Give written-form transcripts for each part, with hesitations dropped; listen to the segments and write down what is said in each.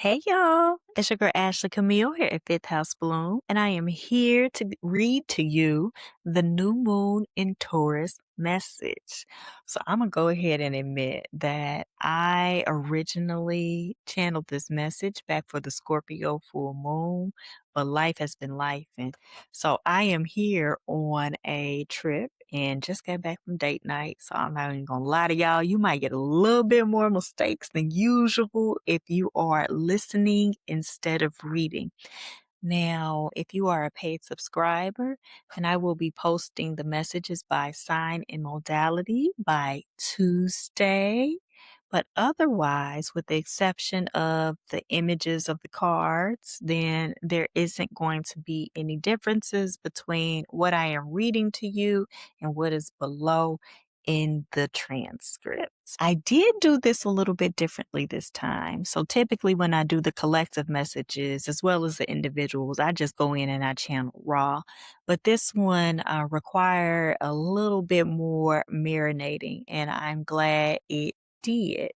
Hey y'all, it's your girl Ashley Camille here at Fifth House Bloom, and I am here to read to you the new moon in Taurus message. So I'm gonna go ahead and admit that I originally channeled this message back for the Scorpio full moon, but life has been life, and so I am here on a trip and just got back from date night. So I'm not even gonna lie to y'all. You might get a little bit more mistakes than usual if you are listening instead of reading. Now, if you are a paid subscriber, and I will be posting the messages by sign and modality by Tuesday. But otherwise, with the exception of the images of the cards, then there isn't going to be any differences between what I am reading to you and what is below in the transcripts. I did do this a little bit differently this time. So typically when I do the collective messages as well as the individuals, I just go in and I channel raw. But this one required a little bit more marinating, and I'm glad it did.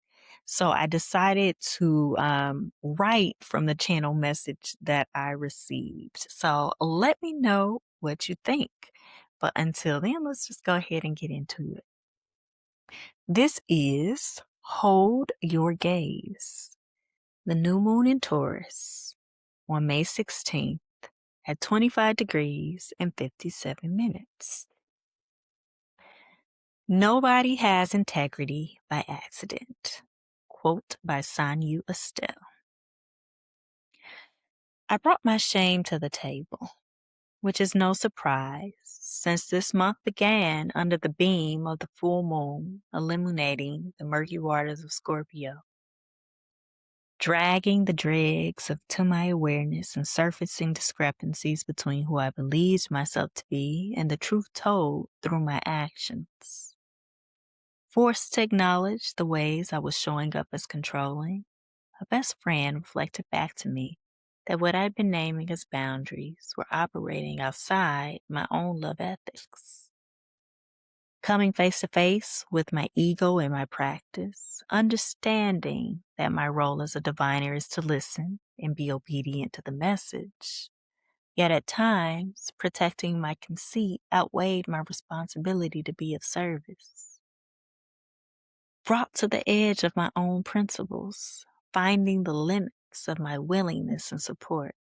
So I decided to write from the channel message that I received. So let me know what you think. But until then, let's just go ahead and get into it. This is Hold Your Gaze, the new moon in Taurus on May 16th at 25 degrees and 57 minutes. Nobody has integrity by accident. Quote by Sanyu Estelle. I brought my shame to the table, which is no surprise since this month began under the beam of the full moon illuminating the murky waters of Scorpio, dragging the dregs to my awareness and surfacing discrepancies between who I believed myself to be and the truth told through my actions. Forced to acknowledge the ways I was showing up as controlling, a best friend reflected back to me that what I'd been naming as boundaries were operating outside my own love ethics. Coming face to face with my ego in my practice, understanding that my role as a diviner is to listen and be obedient to the message, yet at times protecting my conceit outweighed my responsibility to be of service. Brought to the edge of my own principles, finding the limits of my willingness and support.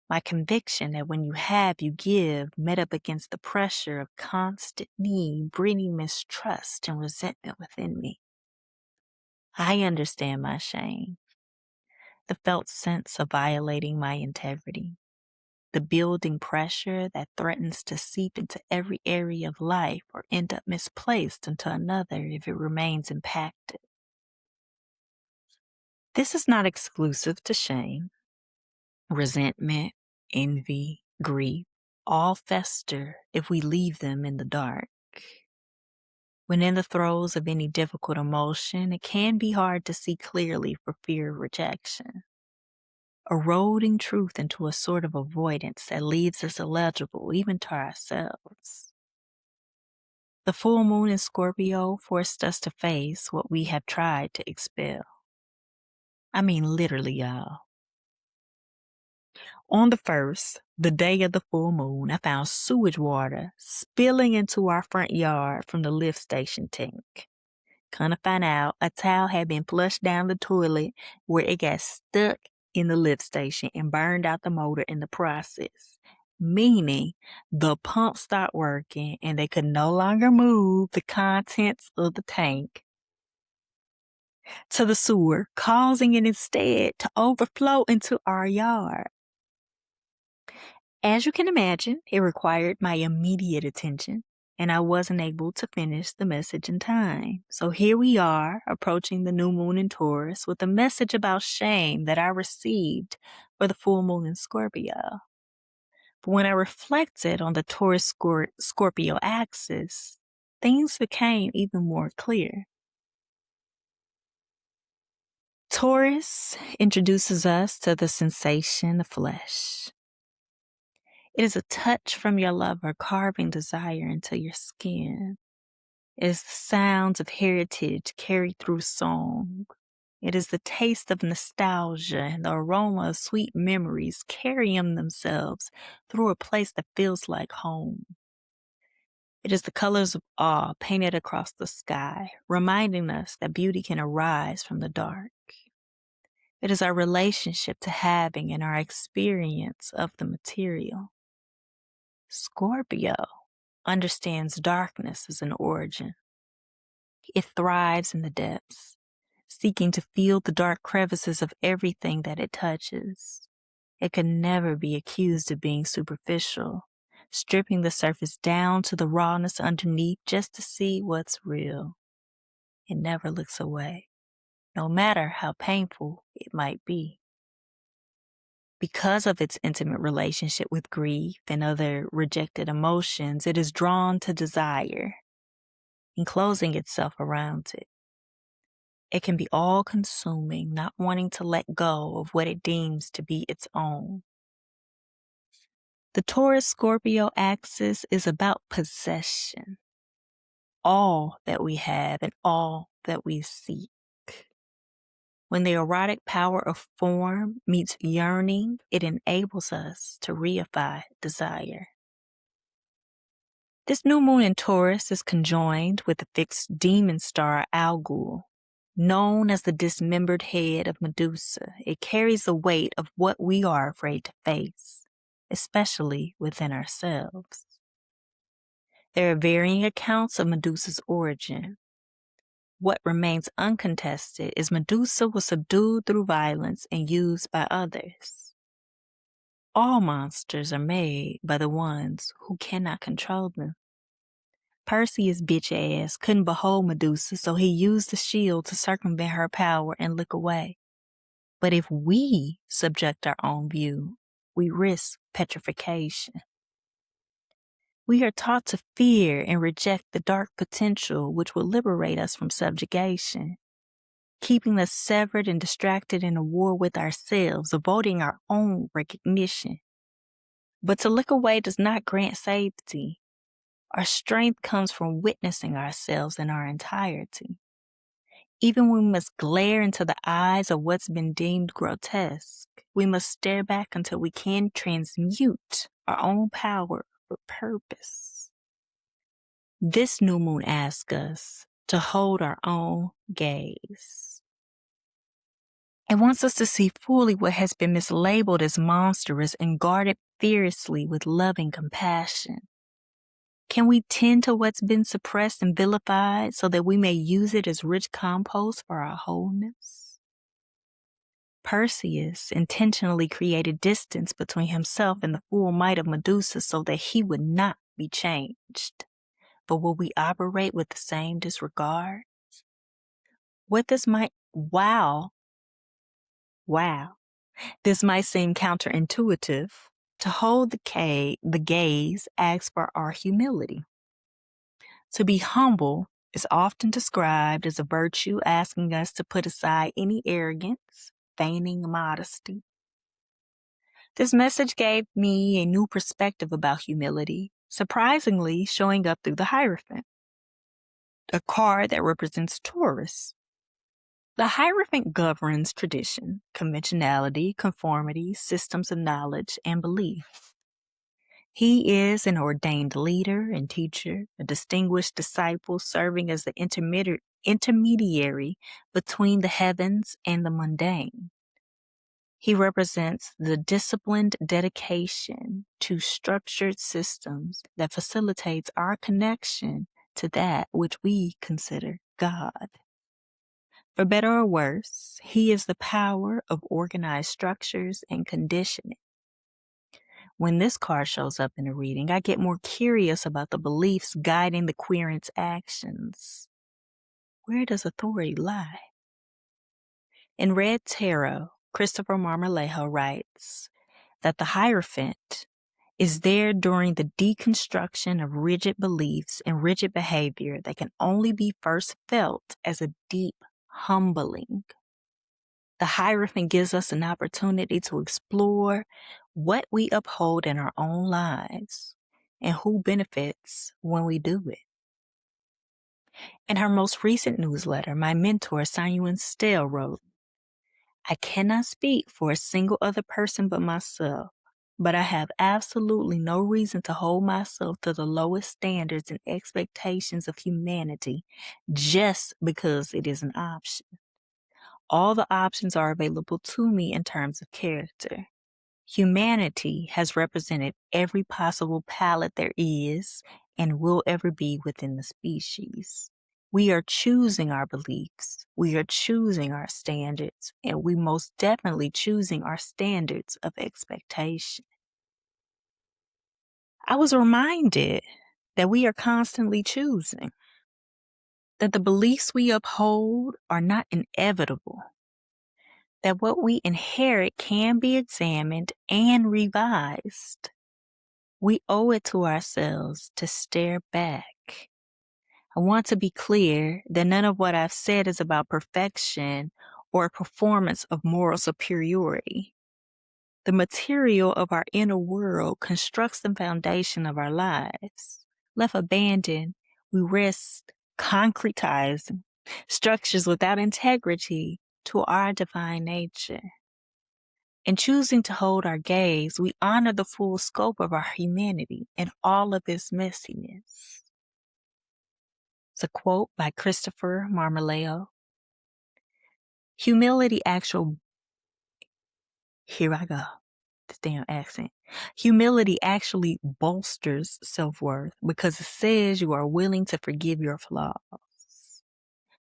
My conviction that when you have, you give, met up against the pressure of constant need, breeding mistrust and resentment within me. I understand my shame, the felt sense of violating my integrity, the building pressure that threatens to seep into every area of life or end up misplaced into another if it remains impacted. This is not exclusive to shame. Resentment, envy, grief, all fester if we leave them in the dark. When in the throes of any difficult emotion, it can be hard to see clearly for fear of rejection, eroding truth into a sort of avoidance that leaves us illegible even to ourselves. The full moon in Scorpio forced us to face what we have tried to expel. I mean, literally, y'all. On the first, the day of the full moon, I found sewage water spilling into our front yard from the lift station tank. Gonna find out a towel had been flushed down the toilet where it got stuck in the lift station and burned out the motor in the process. Meaning the pump stopped working and they could no longer move the contents of the tank to the sewer, causing it instead to overflow into our yard. As you can imagine, it required my immediate attention, and I wasn't able to finish the message in time. So here we are, approaching the new moon in Taurus with a message about shame that I received for the full moon in Scorpio. But when I reflected on the Taurus Scorpio axis, things became even more clear. Taurus introduces us to the sensation of flesh. It is a touch from your lover carving desire into your skin. It is the sounds of heritage carried through song. It is the taste of nostalgia and the aroma of sweet memories carrying themselves through a place that feels like home. It is the colors of awe painted across the sky, reminding us that beauty can arise from the dark. It is our relationship to having and our experience of the material. Scorpio understands darkness as an origin. It thrives in the depths, seeking to feel the dark crevices of everything that it touches. It can never be accused of being superficial, stripping the surface down to the rawness underneath just to see what's real. It never looks away, no matter how painful it might be. Because of its intimate relationship with grief and other rejected emotions, it is drawn to desire, enclosing itself around it. It can be all-consuming, not wanting to let go of what it deems to be its own. The Taurus-Scorpio axis is about possession, all that we have and all that we seek. When the erotic power of form meets yearning, it enables us to reify desire. This new moon in Taurus is conjoined with the fixed demon star Algol. Known as the dismembered head of Medusa, it carries the weight of what we are afraid to face, especially within ourselves. There are varying accounts of Medusa's origin. What remains uncontested is Medusa was subdued through violence and used by others. All monsters are made by the ones who cannot control them. Perseus' bitch ass couldn't behold Medusa, so he used the shield to circumvent her power and look away. But if we subject our own view, we risk petrification. We are taught to fear and reject the dark potential which will liberate us from subjugation, keeping us severed and distracted in a war with ourselves, avoiding our own recognition. But to look away does not grant safety. Our strength comes from witnessing ourselves in our entirety. Even when we must glare into the eyes of what's been deemed grotesque, we must stare back until we can transmute our own power for purpose. This new moon asks us to hold our own gaze. It wants us to see fully what has been mislabeled as monstrous and guard it fiercely with loving compassion. Can we tend to what's been suppressed and vilified so that we may use it as rich compost for our wholeness? Perseus intentionally created distance between himself and the full might of Medusa so that he would not be changed. But will we operate with the same disregard? This might seem counterintuitive. To hold the gaze asks for our humility. To be humble is often described as a virtue, asking us to put aside any arrogance, feigning modesty. This message gave me a new perspective about humility, surprisingly showing up through the Hierophant, a card that represents Taurus. The Hierophant governs tradition, conventionality, conformity, systems of knowledge, and belief. He is an ordained leader and teacher, a distinguished disciple serving as the intermediary between the heavens and the mundane. He represents the disciplined dedication to structured systems that facilitates our connection to that which we consider God. For better or worse, he is the power of organized structures and conditioning. When this card shows up in a reading, I get more curious about the beliefs guiding the querent's actions. Where does authority lie? In Red Tarot, Christopher Marmolejo writes that the Hierophant is there during the deconstruction of rigid beliefs and rigid behavior that can only be first felt as a deep humbling. The Hierophant gives us an opportunity to explore what we uphold in our own lives and who benefits when we do it. In her most recent newsletter, my mentor, Simon Stell, wrote, I cannot speak for a single other person but myself, but I have absolutely no reason to hold myself to the lowest standards and expectations of humanity just because it is an option. All the options are available to me in terms of character. Humanity has represented every possible palette there is and will ever be within the species. We are choosing our beliefs, we are choosing our standards, and we most definitely choosing our standards of expectation. I was reminded that we are constantly choosing, that the beliefs we uphold are not inevitable, that what we inherit can be examined and revised. We owe it to ourselves to stare back. I want to be clear that none of what I've said is about perfection or a performance of moral superiority. The material of our inner world constructs the foundation of our lives. Left abandoned, we risk concretizing structures without integrity to our divine nature. In choosing to hold our gaze, we honor the full scope of our humanity and all of its messiness. It's a quote by Christopher Marmoleo. Humility actual, here I go, this damn accent. Humility actually bolsters self-worth because it says you are willing to forgive your flaws.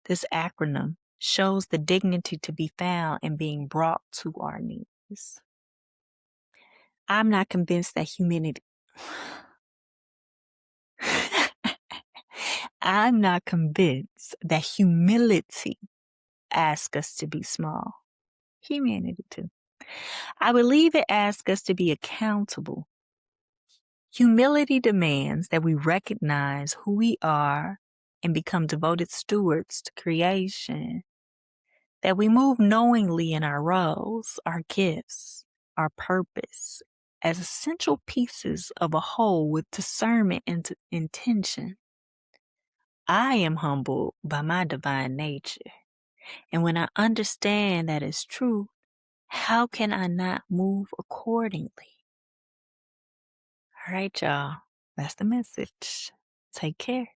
This acronym shows the dignity to be found in being brought to our knees. I'm not convinced that humanity... I'm not convinced that humility asks us to be small. Humanity too. I believe it asks us to be accountable. Humility demands that we recognize who we are and become devoted stewards to creation. That we move knowingly in our roles, our gifts, our purpose, as essential pieces of a whole with discernment and intention. I am humbled by my divine nature. And when I understand that is true, how can I not move accordingly? All right, y'all. That's the message. Take care.